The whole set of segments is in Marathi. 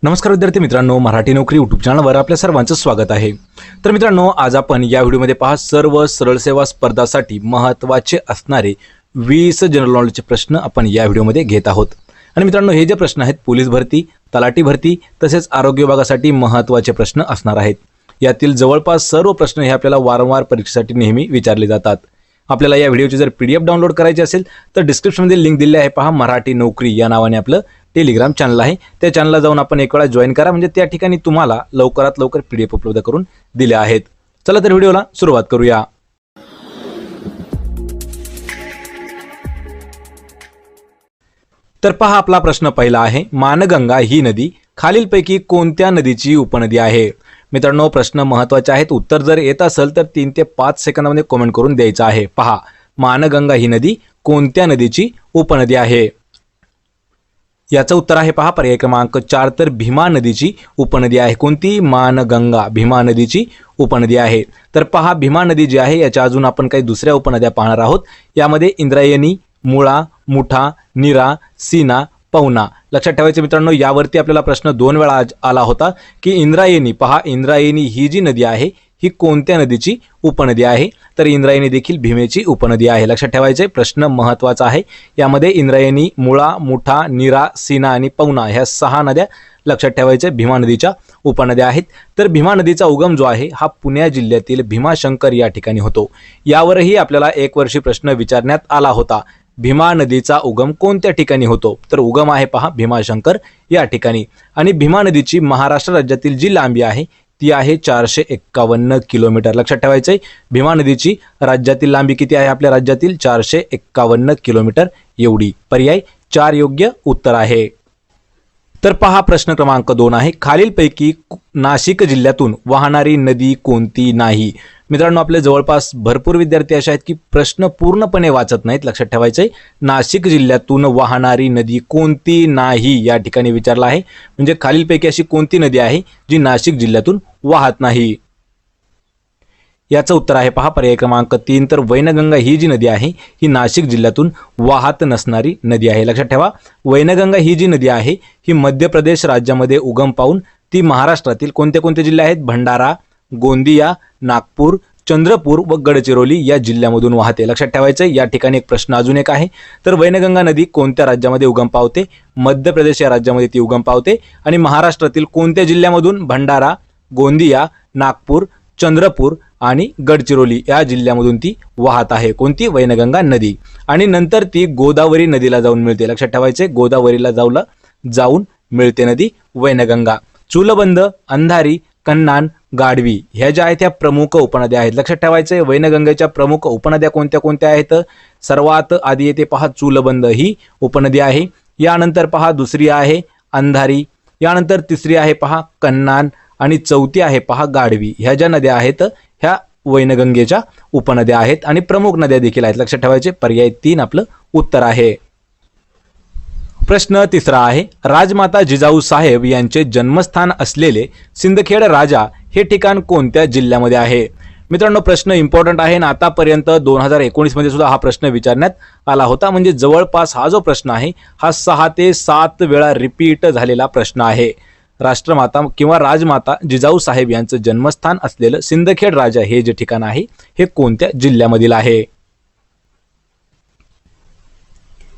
नमस्कार विद्यार्थी मित्रांनो, मराठी नोकरी यूट्यूब चॅनलवर आपल्या सर्वांचं स्वागत आहे। तर मित्रांनो, आज आपण या व्हिडिओमध्ये पहा सर्व सरळ सेवा स्पर्धासाठी महत्त्वाचे असणारे 20 जनरल नॉलेजचे प्रश्न आपण या व्हिडिओमध्ये घेत आहोत। आणि मित्रांनो, हे जे प्रश्न आहेत पोलीस भरती, तलाठी भरती तसेच आरोग्य विभागासाठी महत्त्वाचे प्रश्न असणार आहेत। यातील जवळपास सर्व प्रश्न हे आपल्याला वारंवार परीक्षेसाठी नेहमी विचारले जातात। आपल्याला या व्हिडिओची जर PDF डाउनलोड करायची असेल तर डिस्क्रिप्शनमध्ये लिंक दिली आहे, पहा मराठी नोकरी या नावाने आपलं टेलिग्राम चॅनल आहे। त्या चॅनलला जाऊन आपण एक वेळा जॉइन करा, म्हणजे त्या ठिकाणी तुम्हाला लवकरात लवकर PDF उपलब्ध करून दिले आहेत। चला तर व्हिडिओला सुरुवात करूया। तर पहा, आपला प्रश्न पहिला आहे, मानगंगा ही नदी खालीलपैकी कोणत्या नदीची उपनदी आहे? मित्रांनो, प्रश्न महत्त्वाचे आहेत। उत्तर जर येत असेल तर 3 ते 5 सेकंदामध्ये कमेंट करून द्यायचं आहे। पहा, मानगंगा ही नदी कोणत्या नदीची उपनदी आहे? याचं उत्तर आहे पहा पर्याय क्रमांक 4 तर भीमा नदीची उपनदी आहे। कोणती? मानगंगा भीमा नदीची उपनदी आहे। तर पहा, भीमा नदी जी आहे याच्या अजून आपण काही दुसऱ्या उपनद्या पाहणार आहोत। यामध्ये इंद्रायणी, मुळा, मुठा, नीरा, सीना, पवना। लक्षात ठेवायचे मित्रांनो, यावरती आपल्याला प्रश्न 2 वेळा आला होता की इंद्रायणी, पहा इंद्रायणी ही जी नदी आहे ही कोणत्या नदीची उपनदी आहे? तर इंद्रायणी देखील भीमेची उपनदी आहे। लक्षात ठेवायचे, प्रश्न महत्त्वाचा आहे। यामध्ये इंद्रायणी, मुळा, मुठा, नीरा, सीना आणि पवना ह्या 6 नद्या लक्षात ठेवायचे भीमा नदीच्या उपनद्या आहेत। तर भीमा नदीचा उगम जो आहे हा पुणे जिल्ह्यातील भीमाशंकर या ठिकाणी होतो। यावरही आपल्याला एक वर्षी प्रश्न विचारण्यात आला होता, भीमा नदीचा उगम कोणत्या ठिकाणी होतो? तर उगम आहे पहा भीमाशंकर या ठिकाणी। आणि भीमा नदीची महाराष्ट्र राज्यातील जी लांबी आहे ती आहे 451 किलोमीटर। लक्षात ठेवायचे, भीमा नदीची राज्यातील लांबी किती आहे? आपल्या राज्यातील 451 किलोमीटर एवढी। पर्याय 4 योग्य उत्तर आहे। तर पहा, प्रश्न क्रमांक 2 आहे, खालीलपैकी नाशिक जिल्ह्यातून वाहणारी नदी कोणती नाही? मित्रांनो, आपले जवळपास भरपूर विद्यार्थी असे आहेत की प्रश्न पूर्णपणे वाचत नाहीत। लक्षात ठेवायचे, नाशिक जिल्ह्यातून वाहणारी नदी कोणती नाही या ठिकाणी विचारला आहे। म्हणजे खालीलपैकी अशी कोणती नदी आहे जी नाशिक जिल्ह्यातून वाहत नाही? याचं उत्तर आहे पहा पर्याय क्रमांक 3 तर वैनगंगा ही जी नदी आहे ही नाशिक जिल्ह्यातून वाहत नसणारी नदी आहे। लक्षात ठेवा, वैनगंगा ही जी नदी आहे ही मध्य प्रदेश राज्यामध्ये उगम पावून ती महाराष्ट्रातील कोणते जिल्हे आहेत? भंडारा, गोंदिया, नागपूर, चंद्रपूर व गडचिरोली या जिल्ह्यामधून वाहते। लक्षात ठेवायचे, या ठिकाणी एक प्रश्न अजून एक आहे, तर वैनगंगा नदी कोणत्या राज्यामध्ये उगम पावते? मध्य प्रदेश या राज्यामध्ये ती उगम पावते। आणि महाराष्ट्रातील कोणत्या जिल्ह्यामधून? भंडारा, गोंदिया, नागपूर, चंद्रपूर आणि गडचिरोली या जिल्ह्यामधून ती वाहत आहे। कोणती? वैनगंगा नदी। आणि नंतर ती गोदावरी नदीला जाऊन मिळते। लक्षात ठेवायचे, गोदावरीला जाऊन मिळते नदी वैनगंगा। चूलबंद, अंधारी, कन्नान, गाढवी ह्या ज्या आहेत त्या प्रमुख उपनद्या आहेत। लक्षात ठेवायचे, वैनगंगेच्या प्रमुख उपनद्या कोणत्या कोणत्या आहेत? सर्वात आधी येते पहा चूलबंद ही उपनदी आहे। यानंतर पहा दुसरी आहे अंधारी, यानंतर तिसरी आहे पहा कन्नान आणि चौथी आहे पहा गाढवी। ह्या ज्या नद्या आहेत ह्या वैनगंगेच्या उपनद्या आहेत आणि प्रमुख नद्या देखील आहेत। लक्षात ठेवायचे, पर्याय 3 आपलं उत्तर आहे। प्रश्न तिसरा आहे, राजमाता जिजाऊ साहेब यांचे जन्मस्थान असलेले सिंदखेड राजा हे ठिकाण कोणत्या जिल्ह्यामध्ये आहे? मित्रांनो, प्रश्न इम्पॉर्टंट आहे आणि आतापर्यंत 2019 मध्ये सुद्धा हा प्रश्न विचारण्यात आला होता। म्हणजे जवळपास हा जो प्रश्न आहे हा 6 ते 7 वेळा रिपीट झालेला प्रश्न आहे। राष्ट्रमाता किंवा राजमाता जिजाऊ साहेब यांचं जन्मस्थान असलेलं सिंदखेड राजा हे जे ठिकाण आहे हे कोणत्या जिल्ह्यामधील आहे?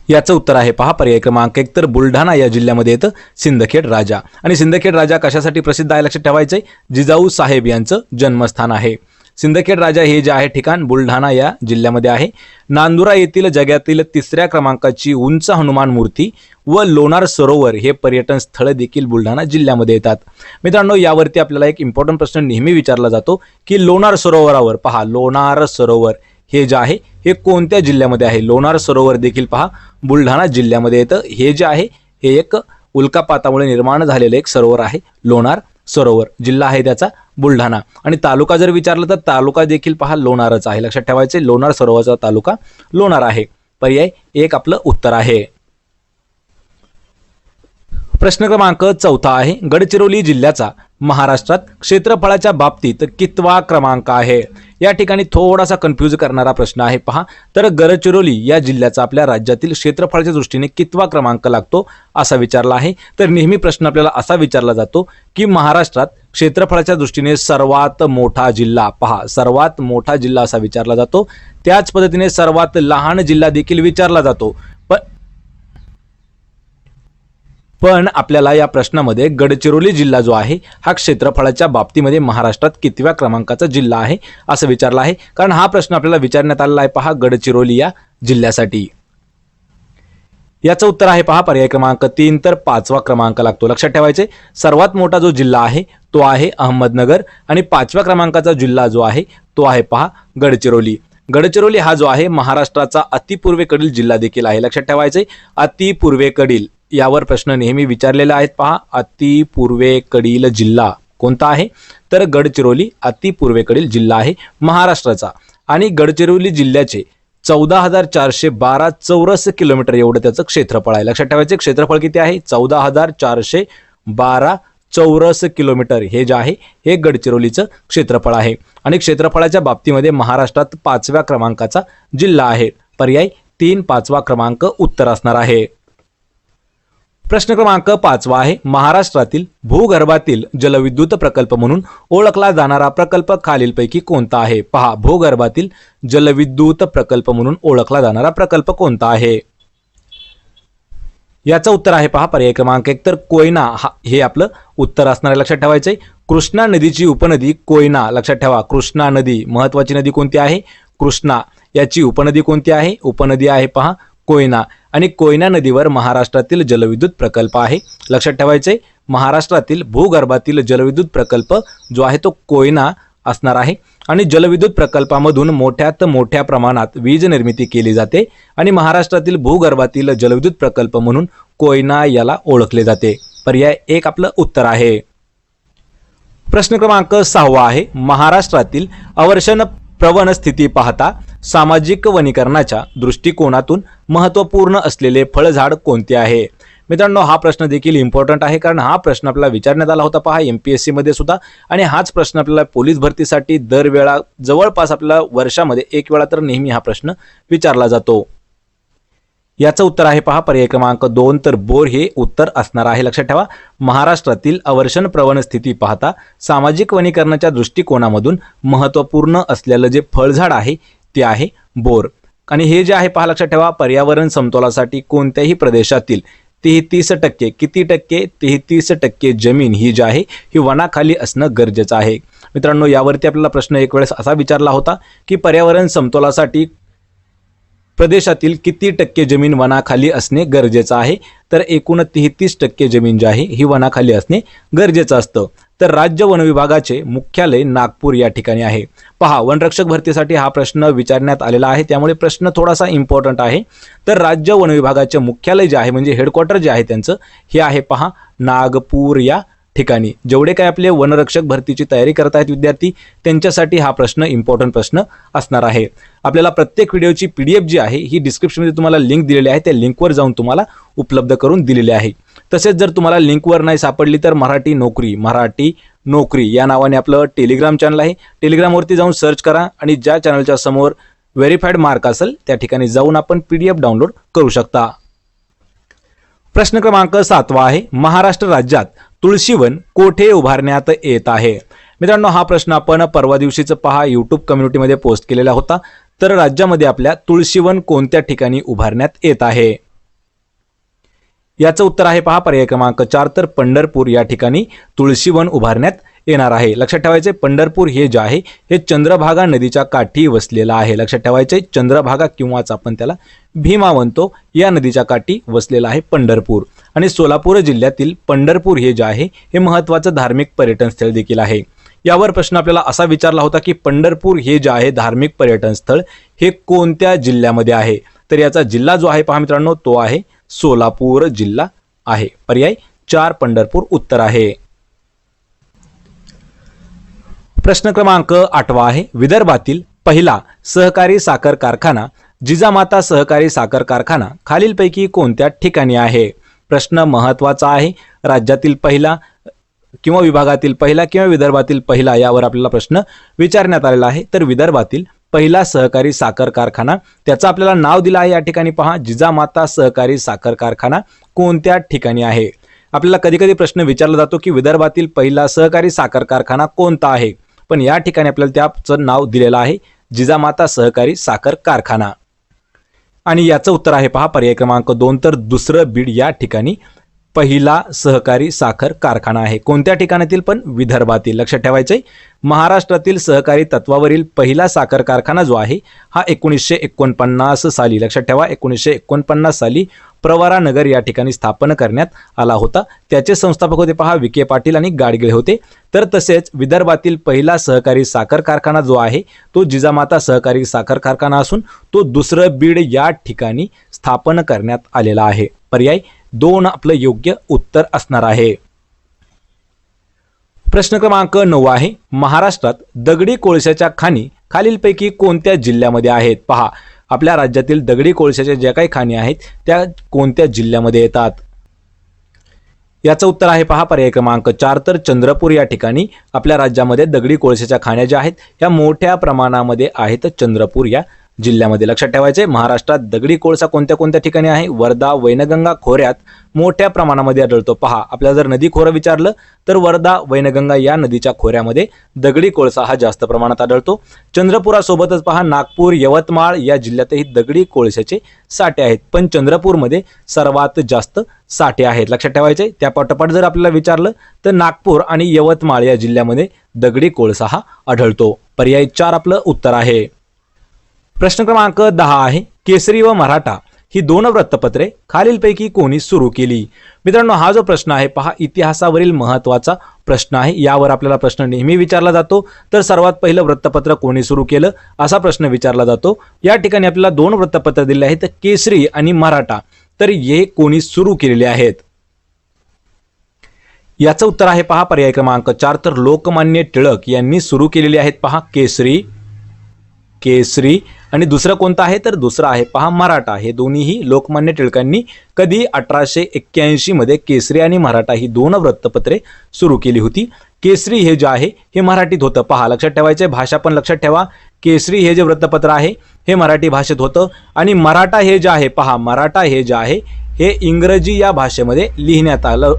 याचं उत्तर आहे पहा पर्याय क्रमांक 1 तर बुलढाणा या जिल्ह्यामध्ये येतं सिंदखेड राजा। आणि सिंदखेड राजा कशासाठी प्रसिद्ध आहे? लक्षात ठेवायचंय, जिजाऊ साहेब यांचं जन्मस्थान आहे। सिंदखेड राजा हे जे आहे ठिकाण बुलढाणा या जिल्ह्यामध्ये आहे। नांदुरा येथील जगातील 3ऱ्या क्रमांकाची उंच हनुमान मूर्ती व लोणार सरोवर हे पर्यटन स्थळ देखील बुलढाणा जिल्ह्यामध्ये येतात। मित्रांनो, यावरती आपल्याला एक इम्पॉर्टंट प्रश्न नेहमी विचारला जातो की लोणार सरोवरावर पहा, लोणार सरोवर हे जे आहे हे कोणत्या जिल्ह्यामध्ये आहे? लोणार सरोवर देखील पहा बुलढाणा जिल्ह्यामध्ये येतं। हे जे आहे हे एक उल्कापातामुळे निर्माण झालेलं एक सरोवर आहे लोणार सरोवर। जिल्हा आहे त्याचा बुलढाणा आणि तालुका जर विचारलं तर तालुका देखील पहा लोणारच आहे। लक्षात ठेवायचे, लोणार सरोवरचा तालुका लोणार आहे। पर्याय 1 आपलं उत्तर आहे। प्रश्न क्रमांक 14 आहे, गडचिरोली जिल्ह्याचा महाराष्ट्रात क्षेत्रफळाच्या बाबतीत कितवा क्रमांक आहे? या ठिकाणी थोडासा कन्फ्यूज करणारा प्रश्न आहे पहा. तर गडचिरोली या जिल्ह्याचा आपल्या राज्यातील क्षेत्रफळाच्या दृष्टीने कितवा क्रमांक लागतो असा विचारला आहे. तर नेहमी प्रश्न आपल्याला असा विचारला जातो की महाराष्ट्रात क्षेत्रफळाच्या दृष्टीने सर्वात मोठा जिल्हा पहा, सर्वात मोठा जिल्हा असा विचारला जातो. त्याच पद्धतीने सर्वात लहान जिल्हा देखील विचारला जातो. पण आपल्याला या प्रश्नामध्ये गडचिरोली जिल्हा जो आहे हा क्षेत्रफळाच्या बाबतीमध्ये महाराष्ट्रात कितव्या क्रमांकाचा जिल्हा आहे असं विचारलं आहे. कारण हा प्रश्न आपल्याला विचारण्यात आलेला आहे पहा गडचिरोली या जिल्ह्यासाठी. याचं उत्तर आहे पहा पर्याय क्रमांक 3, तर 5वा क्रमांक लागतो. लक्षात ठेवायचे, सर्वात मोठा जो जिल्हा आहे तो आहे अहमदनगर आणि 5व्या क्रमांकाचा जिल्हा जो आहे तो आहे पहा गडचिरोली. गडचिरोली हा जो आहे महाराष्ट्राचा अतिपूर्वेकडील जिल्हा देखील आहे. लक्षात ठेवायचे, अतिपूर्वेकडील यावर प्रश्न नेहमी विचारलेला आहेत पहा. अतिपूर्वेकडील जिल्हा कोणता आहे? तर गडचिरोली अतिपूर्वेकडील जिल्हा आहे महाराष्ट्राचा. आणि गडचिरोली जिल्ह्याचे 14,412 चौरस किलोमीटर एवढं त्याचं क्षेत्रफळ आहे. लक्षात ठेवायचे, क्षेत्रफळ किती आहे? 14,412 चौरस किलोमीटर हे जे आहे हे गडचिरोलीचं क्षेत्रफळ आहे. आणि क्षेत्रफळाच्या बाबतीमध्ये महाराष्ट्रात 5व्या क्रमांकाचा जिल्हा आहे. पर्याय 3 5वा क्रमांक उत्तर असणार आहे. प्रश्न क्रमांक 5वा आहे, महाराष्ट्रातील भूगर्भातील जलविद्युत प्रकल्प म्हणून ओळखला जाणारा प्रकल्प खालीलपैकी कोणता आहे? पहा, भूगर्भातील जलविद्युत प्रकल्प म्हणून ओळखला जाणारा प्रकल्प कोणता आहे? याचं उत्तर आहे पहा पर्याय क्रमांक 1, तर कोयना हे आपलं उत्तर असणार आहे. लक्षात ठेवायचंय, कृष्णा नदीची उपनदी कोयना. लक्षात ठेवा, कृष्णा नदी महत्वाची नदी कोणती आहे? कृष्णा. याची उपनदी कोणती आहे? उपनदी आहे पहा कोयना. आणि कोयना नदीवर महाराष्ट्रातील जलविद्युत प्रकल्प आहे. लक्षात ठेवायचे, महाराष्ट्रातील भूगर्भातील जलविद्युत प्रकल्प जो आहे तो कोयना असणार आहे. आणि जलविद्युत प्रकल्पामधून मोठ्यात मोठ्या प्रमाणात वीज निर्मिती केली जाते आणि महाराष्ट्रातील भूगर्भातील जलविद्युत प्रकल्प म्हणून कोयना याला ओळखले जाते. पर्याय 1 आपलं उत्तर आहे. प्रश्न क्रमांक 6वा आहे, महाराष्ट्रातील अवर्षण प्रवण स्थिती पाहता सामाजिक वनीकरणाच्या दृष्टिकोनातून महत्त्वपूर्ण असलेले फळझाड कोणते आहे? मित्रांनो, हा प्रश्न देखील इम्पॉर्टंट आहे, कारण हा प्रश्न आपल्याला विचारण्यात आला होता पहा MPSC मध्ये सुद्धा. आणि हाच प्रश्न आपल्याला पोलीस भरतीसाठी दरवेळा जवळपास आपल्याला वर्षामध्ये एक वेळा तर नेहमी हा प्रश्न विचारला जातो. याचं उत्तर आहे पहा पर्याय क्रमांक 2, तर बोर हे उत्तर असणार आहे. लक्षात ठेवा, महाराष्ट्रातील अवर्षण प्रवण स्थिती पाहता सामाजिक वनीकरणाच्या दृष्टिकोनामधून महत्त्वपूर्ण असलेलं जे फळझाड आहे ते आहे बोर. आणि हे जे आहे पहा, लक्षात ठेवा, पर्यावरण समतोलासाठी कोणत्याही प्रदेशातील 33% किती टक्के? 33% जमीन ही जी आहे ही वनाखाली असणं गरजेचं आहे. मित्रांनो, यावरती आपल्याला प्रश्न एक वेळेस असा विचारला होता की पर्यावरण समतोलासाठी प्रदेशातील किती टक्के जमीन वनाखाली असणे गरजेचं आहे? तर एकूण 33% जमीन जी आहे ही वनाखाली असणे गरजेचं असतं. तर राज्य वन विभागाचे मुख्यालय नागपूर या ठिकाणी आहे. पहा, वनरक्षक भरतीसाठी हा प्रश्न विचारण्यात आलेला आहे, त्यामुळे प्रश्न थोडासा इम्पॉर्टंट आहे. तर राज्य वन विभागाचे मुख्यालय जे आहे म्हणजे हेडक्वार्टर जे आहे त्यांचं हे आहे पहा नागपूर या ठिकाणी. जेवढे काय आपले वनरक्षक भरतीची तयारी करत आहेत विद्यार्थी त्यांच्यासाठी हा प्रश्न इम्पॉर्टंट प्रश्न असणार आहे. आपल्याला प्रत्येक व्हिडिओची PDF जी आहे ही डिस्क्रिप्शनमध्ये तुम्हाला लिंक दिलेली आहे, त्या लिंकवर जाऊन तुम्हाला उपलब्ध करून दिलेली आहे. तसेच जर तुम्हाला लिंकवर नाही सापडली तर मराठी नोकरी या नावाने आपलं टेलिग्राम चॅनल आहे. टेलिग्रामवरती जाऊन सर्च करा आणि ज्या चॅनलच्या समोर व्हेरीफाईड मार्क असेल त्या ठिकाणी जाऊन आपण PDF डाउनलोड करू शकता. प्रश्न क्रमांक 7वा आहे, महाराष्ट्र राज्यात तुळशीवन कोठे उभारण्यात येत आहे? मित्रांनो, हा प्रश्न आपण परवा दिवशीच पहा YouTube कम्युनिटीमध्ये पोस्ट केलेला होता. तर राज्यामध्ये आपल्या तुळशीवन कोणत्या ठिकाणी उभारण्यात येत आहे? याचं उत्तर आहे पहा पर्याय क्रमांक 4, तर पंढरपूर या ठिकाणी तुळशीवन उभारण्यात येणार आहे. लक्षात ठेवायचे, पंढरपूर हे जे आहे हे चंद्रभागा नदीच्या काठी वसलेलं आहे. लक्षात ठेवायचे, चंद्रभागा किंवाच आपण त्याला भीमा म्हणतो, या नदीच्या काठी वसलेलं आहे पंढरपूर. आणि सोलापूर जिल्ह्यातील पंढरपूर हे जे आहे हे महत्त्वाचं धार्मिक पर्यटन स्थळ देखील आहे. यावर प्रश्न आपल्याला असा विचारला होता की पंढरपूर हे जे आहे धार्मिक पर्यटन स्थळ हे कोणत्या जिल्ह्यामध्ये आहे? तर याचा जिल्हा जो आहे पहा मित्रांनो तो आहे सोलापूर जिल्हा आहे. पर्याय 4 पंढरपूर उत्तर आहे. प्रश्न क्रमांक 8वा आहे, विदर्भातील पहिला सहकारी साखर कारखाना जिजामाता सहकारी साखर कारखाना खालीलपैकी कोणत्या ठिकाणी आहे? प्रश्न महत्त्वाचा आहे. राज्यातील पहिला किंवा विभागातील पहिला किंवा विदर्भातील पहिला यावर आपल्याला प्रश्न विचारण्यात आलेला आहे. तर विदर्भातील पहिला सहकारी साखर कारखाना, त्याचं आपल्याला नाव दिलं आहे या ठिकाणी पहा, जिजामाता सहकारी साखर कारखाना कोणत्या ठिकाणी आहे. आपल्याला कधी कधी प्रश्न विचारला जातो की विदर्भातील पहिला सहकारी साखर कारखाना कोणता आहे, पण या ठिकाणी आपल्याला त्याचं नाव दिलेलं आहे जिजामाता सहकारी साखर कारखाना. आणि याचं उत्तर आहे पहा पर्याय क्रमांक 2, तर दुसरं बीड या ठिकाणी पहिला सहकारी साखर कारखाना आहे. कोणत्या ठिकाणातील, पण विदर्भातील. लक्षात ठेवायचंय, महाराष्ट्रातील सहकारी तत्वावरील पहिला साखर कारखाना जो आहे हा 1949 साली, लक्षात ठेवा 1949 साली प्रवरा नगर या ठिकाणी स्थापन करण्यात आला होता. त्याचे संस्थापक होते पहा विखे पाटील आणि गाडगीळ होते. तर तसेच विदर्भातील पहिला सहकारी साखर कारखाना जो आहे तो जिजामाता सहकारी साखर कारखाना असून तो दुसरं बीड या ठिकाणी स्थापन करण्यात आलेला आहे. पर्याय 2 आपलं योग्य उत्तर असणार आहे. प्रश्न क्रमांक 9 आहे, महाराष्ट्रात दगडी कोळशाच्या खाणी खालीलपैकी कोणत्या जिल्ह्यामध्ये आहेत. पहा, आपल्या राज्यातील दगडी कोळशाच्या ज्या काही खाणी आहेत त्या कोणत्या जिल्ह्यामध्ये येतात. याचं उत्तर आहे पहा पर्याय क्रमांक 4, तर चंद्रपूर या ठिकाणी आपल्या राज्यामध्ये दगडी कोळशाच्या खाण्या ज्या आहेत या मोठ्या प्रमाणामध्ये आहेत चंद्रपूर या जिल्ह्यामध्ये. लक्षात ठेवायचे, महाराष्ट्रात दगडी कोळसा कोणत्या कोणत्या ठिकाणी आहे. वर्धा वैनगंगा खोऱ्यात मोठ्या प्रमाणामध्ये आढळतो. पहा, आपल्याला जर नदी खोरं विचारलं तर वर्धा वैनगंगा या नदीच्या खोऱ्यामध्ये दगडी कोळसा हा जास्त प्रमाणात आढळतो. चंद्रपुरासोबतच पहा नागपूर यवतमाळ या जिल्ह्यातही दगडी कोळशाचे साठे आहेत, पण चंद्रपूरमध्ये सर्वात जास्त साठे आहेत. लक्षात ठेवायचे, त्या पाठोपाठ जर आपल्याला विचारलं तर नागपूर आणि यवतमाळ या जिल्ह्यामध्ये दगडी कोळसा हा आढळतो. पर्याय 4 आपलं उत्तर आहे. प्रश्न क्रमांक 10 आहे, केसरी व मराठा ही 2 वृत्तपत्रे खालीलपैकी कोणी सुरू केली. मित्रांनो, हा जो प्रश्न आहे पहा इतिहासावरील महत्त्वाचा प्रश्न आहे. यावर आपल्याला प्रश्न नेहमी विचारला जातो. तर सर्वात पहिलं वृत्तपत्र कोणी सुरू केलं असा प्रश्न विचारला जातो. या ठिकाणी आपल्याला 2 वृत्तपत्र दिले आहेत, केसरी आणि मराठा. तर हे कोणी सुरू केलेले आहेत. याचं उत्तर आहे पहा पर्याय क्रमांक 4, तर लोकमान्य टिळक यांनी सुरू केलेले आहेत. पहा केसरी आणि दुसरं कोणतं आहे, तर दुसरं आहे पहा मराठा. हे दोन्हीही लोकमान्य टिळकांनी कधी 1881 मध्ये केसरी आणि मराठा ही 2 वृत्तपत्रे सुरू केली होती. केसरी हे जे आहे हे मराठीत होतं. पहा, लक्षात ठेवायचे, भाषा पण लक्षात ठेवा. केसरी हे जे वृत्तपत्र आहे हे मराठी भाषेत होतं आणि मराठा हे जे आहे पहा, मराठा हे जे आहे हे इंग्रजी या भाषेमध्ये लिहिण्यात आलं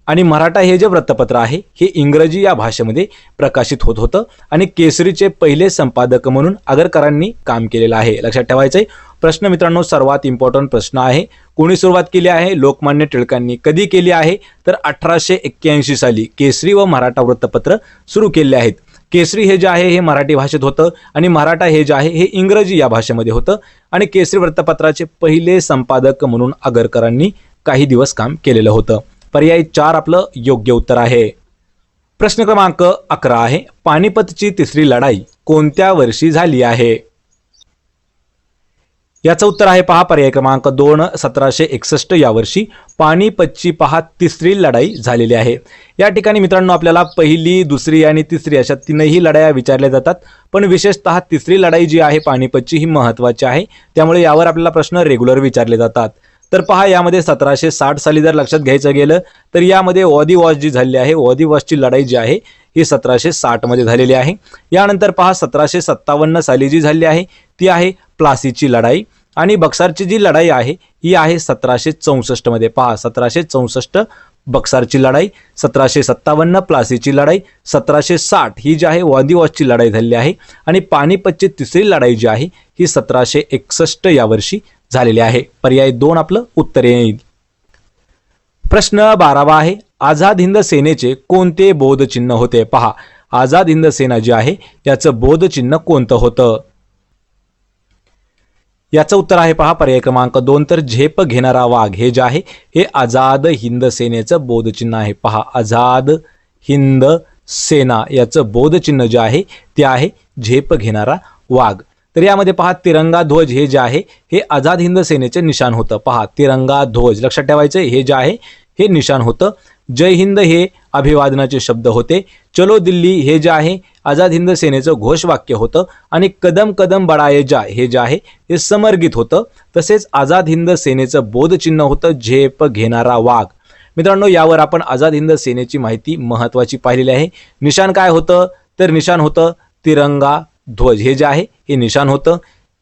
आणि मराठा हे जे वृत्तपत्र आहे हे इंग्रजी या भाषेमध्ये प्रकाशित होत होतं आणि केसरीचे पहिले संपादक म्हणून आगरकरांनी काम केलेलं आहे. लक्षात ठेवायचंय. प्रश्न मित्रांनो सर्वात इम्पॉर्टंट प्रश्न आहे. कोणी सुरुवात केली आहे, लोकमान्य टिळकांनी. कधी केली आहे, तर 1881 साली केसरी व मराठा वृत्तपत्र सुरू केले आहेत. केसरी हे जे आहे हे मराठी भाषेत होतं आणि मराठा हे जे आहे हे इंग्रजी या भाषेमध्ये होतं आणि केसरी वृत्तपत्राचे पहिले संपादक म्हणून आगरकरांनी काही दिवस काम केलेलं होतं. पर्याय 4 आपलं योग्य उत्तर आहे. प्रश्न क्रमांक 11 आहे, पानिपतची तिसरी लढाई कोणत्या वर्षी झाली आहे. याचं उत्तर आहे पहा पर्याय क्रमांक 2, 1761 या वर्षी पानिपतची पहा तिसरी लढाई झालेली आहे. या ठिकाणी मित्रांनो आपल्याला पहिली, दुसरी आणि तिसरी अशा 3ही लढाया विचारल्या जातात, पण विशेषतः तिसरी लढाई जी आहे पानिपतची ही महत्त्वाची आहे. त्यामुळे यावर आपल्याला प्रश्न रेग्युलर विचारले जातात. तर पहा, यामध्ये 1760 साली जर लक्षात घ्यायचं गेलं तर यामध्ये वादी वॉश जी झाली आहे, वादी वॉशची लढाई जी आहे ही 1760 मध्ये झालेली आहे. यानंतर पहा 1757 साली जी झाली आहे ती आहे प्लासीची लढाई आणि बक्सारची जी लढाई आहे ही आहे 1764 मध्ये. पहा 1764 बक्सारची लढाई, 1757 प्लासीची लढाई, 1760 ही जी आहे वादी वॉशची लढाई झालेली आहे आणि पानिपतची तिसरी लढाई जी आहे ही 1761 या वर्षी झालेली आहे. पर्याय 2 आपलं उत्तर येईल. प्रश्न 12 आहे, आझाद हिंद सेनेचे कोणते बोधचिन्ह होते. पहा, आझाद हिंद सेना जी आहे याचं बोधचिन्ह कोणतं होतं. याचं उत्तर आहे पहा पर्याय क्रमांक 2, तर झेप घेणारा वाघ हे जे आहे हे आझाद हिंद सेनेचं बोधचिन्ह आहे. पहा, आझाद हिंद सेना याचं बोधचिन्ह जे आहे ते आहे झेप घेणारा वाघ. तर यामध्ये पहा तिरंगा ध्वज हे जे आहे हे आझाद हिंद सेनेचे निशाण होतं. पहा, तिरंगा ध्वज लक्षात ठेवायचं, हे जे आहे हे निशाण होतं. जय हिंद हे अभिवादनाचे शब्द होते. चलो दिल्ली हे जे आहे आझाद हिंद सेनेचं घोषवाक्य होतं आणि कदम कदम बढाये जा हे जे आहे हे समरगीत होतं. तसेच आझाद हिंद सेनेचं बोधचिन्ह होतं झेप घेणारा वाघ. मित्रांनो, यावर आपण आझाद हिंद सेनेची माहिती महत्त्वाची पाहिलेली आहे. निशाण काय होतं तर निशाण होतं तिरंगा ध्वज हे जे आहे हे निशाण होतं.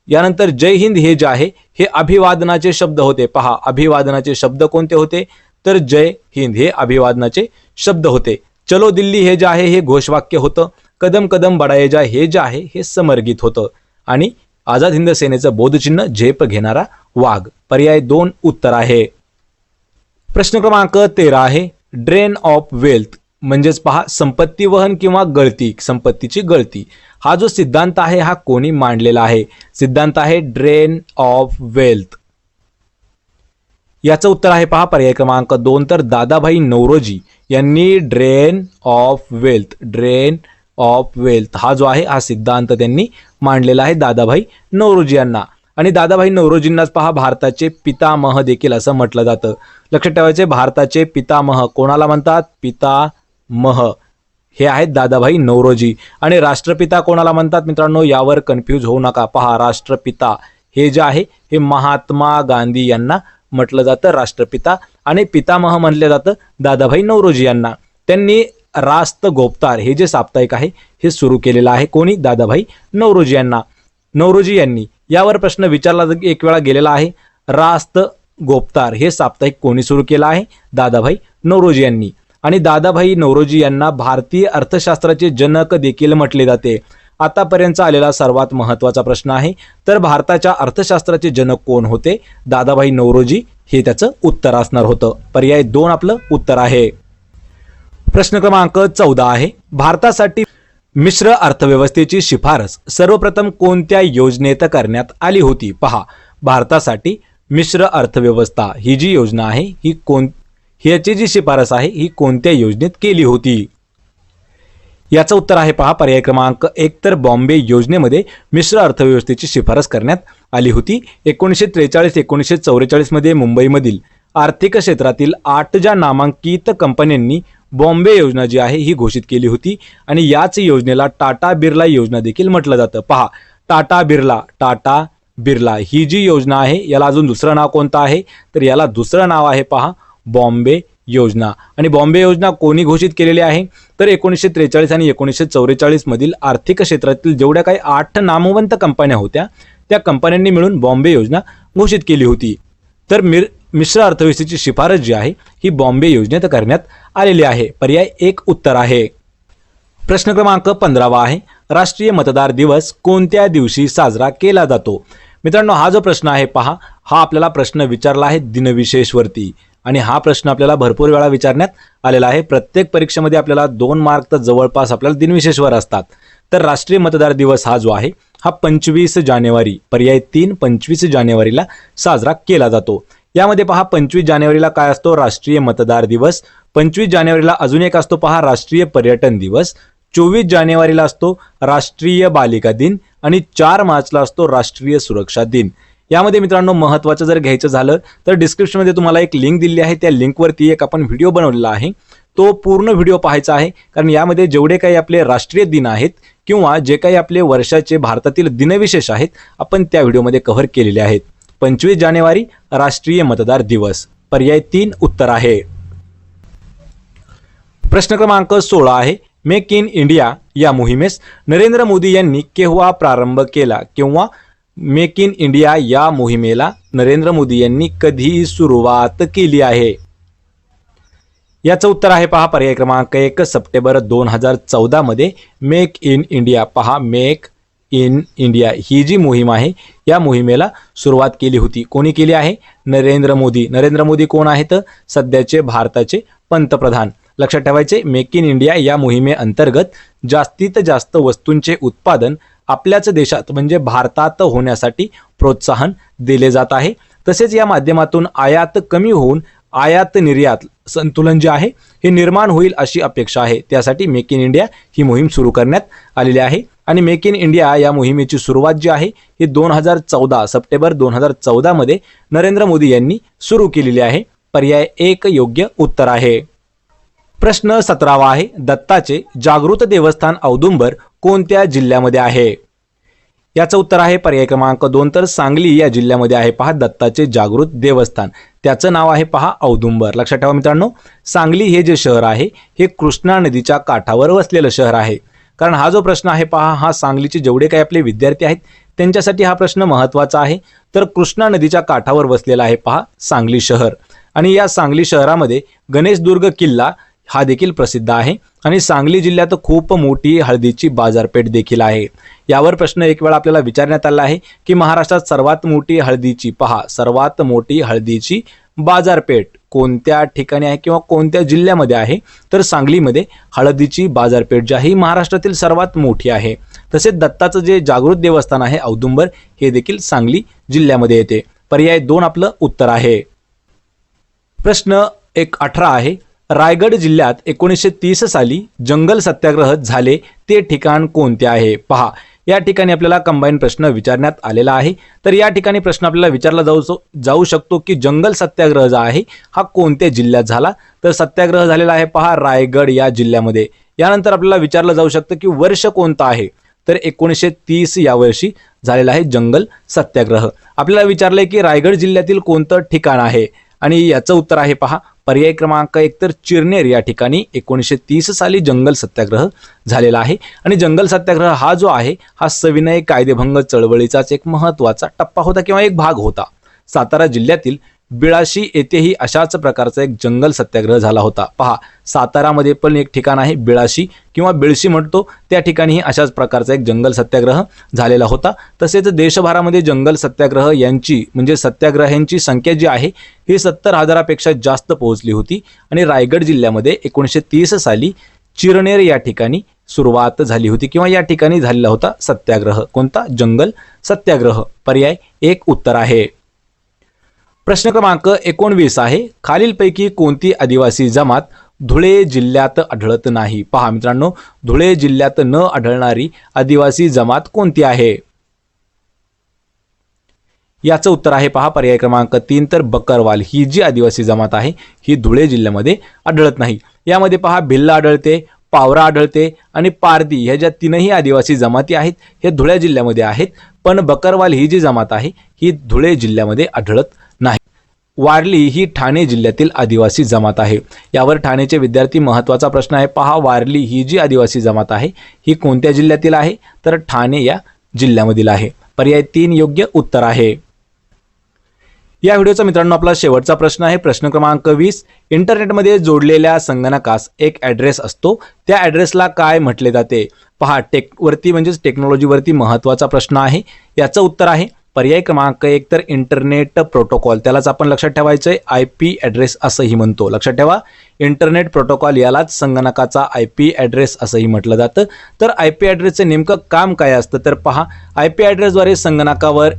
यानंतर जय हिंद हे जे आहे हे अभिवादनाचे शब्द होते. पहा, अभिवादनाचे शब्द कोणते होते तर जय हिंद हे अभिवादनाचे शब्द होते. चलो दिल्ली हे जे आहे हे घोषवाक्य होतं. कदम कदम बढाये जा हे जे आहे हे समरगीत होतं. आणि आझाद हिंद सेनेचं बोधचिन्ह झेप घेणारा वाघ. पर्याय 2 उत्तर आहे. प्रश्न क्रमांक 13 आहे ड्रेन ऑफ वेल्थ म्हणजेच पहा संपत्ती वहन किंवा गळती, संपत्तीची गळती. हा जो सिद्धांत आहे हा कोणी मांडलेला आहे? सिद्धांत आहे ड्रेन ऑफ वेल्थ. याचं उत्तर आहे पहा पर्याय क्रमांक 2 तर दादाभाई नौरोजी यांनी ड्रेन ऑफ वेल्थ हा जो आहे हा सिद्धांत त्यांनी मांडलेला आहे दादाभाई नौरोजी यांना. आणि दादाभाई नौरोजींनाच पहा भारताचे पितामह देखील असं म्हटलं जातं. लक्षात ठेवायचे, भारताचे पितामह कोणाला म्हणतात? पितामह हे आहेत दादाभाई नौरोजी. आणि राष्ट्रपिता कोणाला म्हणतात मित्रांनो? यावर कन्फ्यूज होऊ नका. पहा, राष्ट्रपिता हे जे आहे हे महात्मा गांधी यांना म्हटलं जातं राष्ट्रपिता. आणि पितामह म्हटलं जातं दादाभाई नौरोजी यांना. त्यांनी रास्त गोपतार हे जे साप्ताहिक आहे हे सुरू केलेलं आहे. कोणी? दादाभाई नौरोजी यांनी. यावर प्रश्न विचारला एक वेळा गेलेला आहे. रास्त गोपतार हे साप्ताहिक कोणी सुरू केलं आहे? दादाभाई नौरोजी यांनी. आणि दादाभाई नौरोजी यांना भारतीय अर्थशास्त्राचे जनक देखील म्हटले जाते. आतापर्यंत आलेला सर्वात महत्त्वाचा प्रश्न आहे. तर भारताच्या अर्थशास्त्राचे जनक कोण होते? दादाभाई नौरोजी हे त्याचं उत्तर असणार होतं. पर्याय 2 आपलं उत्तर आहे. प्रश्न क्रमांक 14 आहे भारतासाठी मिश्र अर्थव्यवस्थेची शिफारस सर्वप्रथम कोणत्या योजनेत करण्यात आली होती? पहा, भारतासाठी मिश्र अर्थव्यवस्था ही जी योजना आहे ह्याची जी शिफारस आहे ही कोणत्या योजनेत केली होती? याचं उत्तर आहे पहा पर्याय क्रमांक 1 तर बॉम्बे योजनेमध्ये मिश्र अर्थव्यवस्थेची शिफारस करण्यात आली होती. 1943-1944 मध्ये मुंबईमधील आर्थिक क्षेत्रातील 8 ज्या नामांकित कंपन्यांनी बॉम्बे योजना जी आहे ही घोषित केली होती. आणि याच योजनेला टाटा बिर्ला योजना देखील म्हटलं जातं. पहा, टाटा बिर्ला ही जी योजना आहे याला अजून दुसरं नाव कोणतं आहे तर याला दुसरं नाव आहे पहा बॉम्बे योजना. आणि बॉम्बे योजना कोणी घोषित केलेली आहे तर 1943 आणि 1944 मधील आर्थिक क्षेत्रातील जेवढ्या काही 8 नामवंत कंपन्या होत्या त्या कंपन्यांनी मिळून बॉम्बे योजना घोषित केली होती. तर मिश्र अर्थव्यवस्थेची शिफारस जी आहे ही बॉम्बे योजनेत करण्यात आलेली आहे. पर्याय 1 उत्तर आहे. प्रश्न क्रमांक 15 आहे राष्ट्रीय मतदार दिवस कोणत्या दिवशी साजरा केला जातो? मित्रांनो, हा जो प्रश्न आहे पहा हा आपल्याला प्रश्न विचारला आहे दिनविशेषवरती. आणि हा प्रश्न आपल्याला भरपूर वेळा विचारण्यात आलेला आहे. प्रत्येक परीक्षेमध्ये आपल्याला 2 मार्क तर जवळपास आपल्याला दिनविशेषवर असतात. तर राष्ट्रीय मतदार दिवस हा जो आहे हा 25 जानेवारी पर्याय 3 25 जानेवारीला साजरा केला जातो. यामध्ये पहा 25 जानेवारीला काय असतो? राष्ट्रीय मतदार दिवस. 25 जानेवारीला अजून एक असतो पहा राष्ट्रीय पर्यटन दिवस. 24 जानेवारीला असतो राष्ट्रीय बालिका दिन. आणि 4 मार्चला असतो राष्ट्रीय सुरक्षा दिन. यामध्ये मित्रांनो महत्त्वाचं जर घ्यायचं झालं तर डिस्क्रिप्शनमध्ये तुम्हाला एक लिंक दिली आहे. त्या लिंकवरती एक आपण व्हिडिओ बनवलेला आहे. तो पूर्ण व्हिडिओ पाहायचा आहे. कारण यामध्ये जेवढे काही आपले राष्ट्रीय दिन आहेत किंवा जे काही आपले वर्षाचे भारतातील दिनविशेष आहेत आपण त्या व्हिडिओमध्ये कव्हर केलेले आहेत. 25 जानेवारी राष्ट्रीय मतदार दिवस. पर्याय 3 उत्तर आहे. प्रश्न क्रमांक 16 आहे मेक इन इंडिया या मोहिमेस नरेंद्र मोदी यांनी केव्हा प्रारंभ केला? किंवा मेक इन इंडिया या मोहिमेला नरेंद्र मोदी यांनी कधी सुरुवात केली आहे? याचं उत्तर आहे पहा पर्याय क्रमांक 1 सप्टेंबर 2014 मध्ये मेक इन इंडिया. पहा, मेक इन इंडिया ही जी मोहीम आहे या मोहिमेला सुरुवात केली होती. कोणी केली आहे? नरेंद्र मोदी. नरेंद्र मोदी कोण आहेत? सध्याचे भारताचे पंतप्रधान. लक्षात ठेवायचे, मेक इन इंडिया या मोहिमेअंतर्गत जास्तीत जास्त वस्तूंचे उत्पादन आपल्याच देशात म्हणजे भारतात होण्यासाठी प्रोत्साहन दिले जात आहे. तसेच या माध्यमातून आयात कमी होऊन आयात निर्यात संतुलन जे आहे हे निर्माण होईल अशी अपेक्षा आहे. त्यासाठी मेक इन इंडिया ही मोहीम सुरू करण्यात आलेली आहे. आणि मेक इन इंडिया या मोहिमेची सुरुवात जी आहे ही 2014 सप्टेंबर 2014 मध्ये नरेंद्र मोदी यांनी सुरू केलेली आहे. पर्याय 1 योग्य उत्तर आहे. प्रश्न 17वा आहे, दत्ताचे जागृत देवस्थान औदुंबर कोणत्या जिल्ह्यामध्ये आहे? याचं उत्तर आहे पर्याय क्रमांक 2 तर सांगली या जिल्ह्यामध्ये आहे पहा दत्ताचे जागृत देवस्थान. त्याचं नाव आहे पहा औदुंबर. लक्षात ठेवा मित्रांनो, सांगली हे जे शहर आहे हे कृष्णा नदीच्या काठावर वसलेलं शहर आहे. कारण हा जो प्रश्न आहे पहा, हा सांगलीचे जेवढे काही आपले विद्यार्थी आहेत त्यांच्यासाठी हा प्रश्न महत्त्वाचा आहे. तर कृष्णा नदीच्या काठावर वसलेला आहे पहा सांगली शहर. आणि या सांगली शहरामध्ये गणेशदुर्ग किल्ला हा देखील प्रसिद्ध आहे. आणि सांगली जिल्ह्यात खूप मोठी हळदीची बाजारपेठ देखील आहे. यावर प्रश्न एक वेळा आपल्याला विचारण्यात आला आहे की महाराष्ट्रात सर्वात मोठी हळदीची बाजारपेठ कोणत्या ठिकाणी आहे किंवा कोणत्या जिल्ह्यामध्ये आहे? तर सांगलीमध्ये हळदीची बाजारपेठ जी आहे ही महाराष्ट्रातील सर्वात मोठी आहे. तसेच दत्ताचं जे जागृत देवस्थान आहे औदुंबर हे देखील सांगली जिल्ह्यामध्ये येते. पर्याय 2 आपलं उत्तर आहे. प्रश्न 18 आहे, रायगड जिल्ह्यात 1930 साली जंगल सत्याग्रह झाले ते ठिकाण कोणते आहे? पहा, या ठिकाणी आपल्याला कंबाईन प्रश्न विचारण्यात आलेला आहे. तर या ठिकाणी प्रश्न आपल्याला विचारला जाऊ शकतो की जंगल सत्याग्रह जो आहे हा कोणत्या जिल्ह्यात झाला? तर सत्याग्रह झालेला आहे पहा रायगड या जिल्ह्यामध्ये. यानंतर आपल्याला विचारलं जाऊ शकतं की वर्ष कोणतं आहे? तर 1930 या वर्षी झालेला आहे जंगल सत्याग्रह. आपल्याला विचारलंय की रायगड जिल्ह्यातील कोणतं ठिकाण आहे? आणि याचं उत्तर आहे पहा पर्याय क्रमांक 1 तर चिरनेर या ठिकाणी 1930 साली जंगल सत्याग्रह झालेला आहे. आणि जंगल सत्याग्रह हा जो आहे हा सविनय कायदेभंग चळवळीचाच एक महत्त्वाचा टप्पा होता किंवा एक भाग होता. सातारा जिल्ह्यातील बिळाशी येथेही अशाच प्रकारचा एक जंगल सत्याग्रह झाला होता. पहा, सातारामध्ये पण एक ठिकाण आहे बिळाशी किंवा बिळशी म्हणतो, त्या ठिकाणीही अशाच प्रकारचा एक जंगल सत्याग्रह झालेला होता. तसेच देशभरामध्ये जंगल सत्याग्रह यांची म्हणजे सत्याग्रह्यांची संख्या जी आहे ही 70,000पेक्षा जास्त पोहोचली होती. आणि रायगड जिल्ह्यामध्ये 1930 साली चिरनेर या ठिकाणी सुरुवात झाली होती किंवा या ठिकाणी झालेला होता सत्याग्रह. कोणता? जंगल सत्याग्रह. पर्याय 1 उत्तर आहे. प्रश्न क्रमांक 19 आहे, खालीलपैकी कोणती आदिवासी जमात धुळे जिल्ह्यात आढळत नाही? पहा मित्रांनो, धुळे जिल्ह्यात न आढळणारी आदिवासी जमात कोणती आहे? याचं उत्तर आहे पहा पर्याय क्रमांक 3 तर बकरवाल ही जी आदिवासी जमात आहे ही धुळे जिल्ह्यामध्ये आढळत नाही. यामध्ये पहा भिल्ल आढळते, पावरा आढळते आणि पारधी ह्या ज्या तीनही आदिवासी जमाती आहेत हे धुळे जिल्ह्यामध्ये आहेत. पण बकरवाल ही जी जमात आहे ही धुळे जिल्ह्यामध्ये आढळत नाही. वारली ही ठाणे जिल्ह्यातील आदिवासी जमात आहे. यावर ठाणेचे विद्यार्थी महत्त्वाचा प्रश्न आहे पहा, वारली ही जी आदिवासी जमात आहे ही कोणत्या जिल्ह्यातील आहे? तर ठाणे या जिल्ह्यामधील आहे. पर्याय 3 योग्य उत्तर आहे. या व्हिडिओचा मित्रांनो आपला शेवटचा प्रश्न आहे. प्रश्न क्रमांक 20, इंटरनेटमध्ये जोडलेल्या संगणकास एक ॲड्रेस असतो, त्या ॲड्रेसला काय म्हटले जाते? पहा, टेकवरती म्हणजेच टेक्नॉलॉजीवरती महत्त्वाचा प्रश्न आहे. याचं उत्तर आहे पर्याय क्रमांक 1 तर इंटरनेट प्रोटोकॉल. त्यालाच आपण लक्षात ठेवायचं आहे IP ॲड्रेस असंही म्हणतो. लक्षात ठेवा, इंटरनेट प्रोटोकॉल यालाच संगणकाचा IP ॲड्रेस असंही म्हटलं जातं. तर IP ॲड्रेसचं नेमकं काम काय असतं? तर पहा, IP ॲड्रेसद्वारे संगणकावर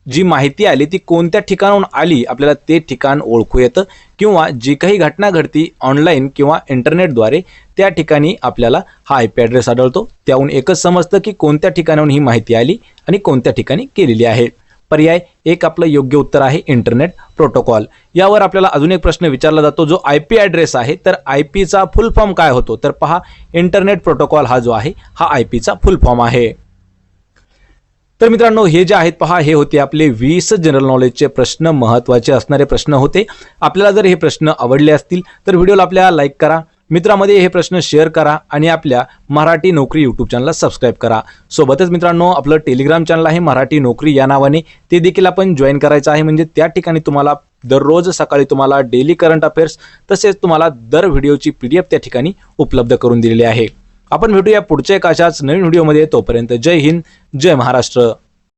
जी माहिती आली ती कोणत्या ठिकाणाहून आली आपल्याला ते ठिकाण ओळखू येतं किंवा जी काही घटना घडती ऑनलाईन किंवा इंटरनेटद्वारे त्या ठिकाणी आपल्याला हा IP ॲड्रेस आढळतो. त्याहून एकच समजतं की कोणत्या ठिकाणाहून ही माहिती आली आणि कोणत्या ठिकाणी केलेली आहे. पर्याय 1 आपलं योग्य उत्तर आहे इंटरनेट प्रोटोकॉल. यावर आपल्याला अजून एक प्रश्न विचारला जातो, जो IP ॲड्रेस आहे तर IPचा फुल फॉर्म काय होतो? तर पहा, इंटरनेट प्रोटोकॉल हा जो आहे हा IPचा फुल फॉर्म आहे. तर मित्रांनो, हे जे आहेत पहा, हे होते आपले 20 जनरल नॉलेजचे प्रश्न, महत्त्वाचे असणारे प्रश्न होते. आपल्याला जर हे प्रश्न आवडले असतील तर व्हिडिओला आपल्या लाईक करा, मित्रांमध्ये हे प्रश्न शेअर करा आणि आपल्या मराठी नोकरी यूट्यूब चॅनलला सबस्क्राईब करा. सोबतच मित्रांनो, आपलं टेलिग्राम चॅनल आहे मराठी नोकरी या नावाने, ते देखील आपण जॉईन करायचं आहे. म्हणजे त्या ठिकाणी तुम्हाला दररोज सकाळी तुम्हाला डेली करंट अफेअर्स तसेच तुम्हाला दर व्हिडिओची PDF त्या ठिकाणी उपलब्ध करून दिलेली आहे. आपण भेटूया पुढच्या एका अशाच नवीन व्हिडिओमध्ये. तोपर्यंत जय हिंद, जय महाराष्ट्र.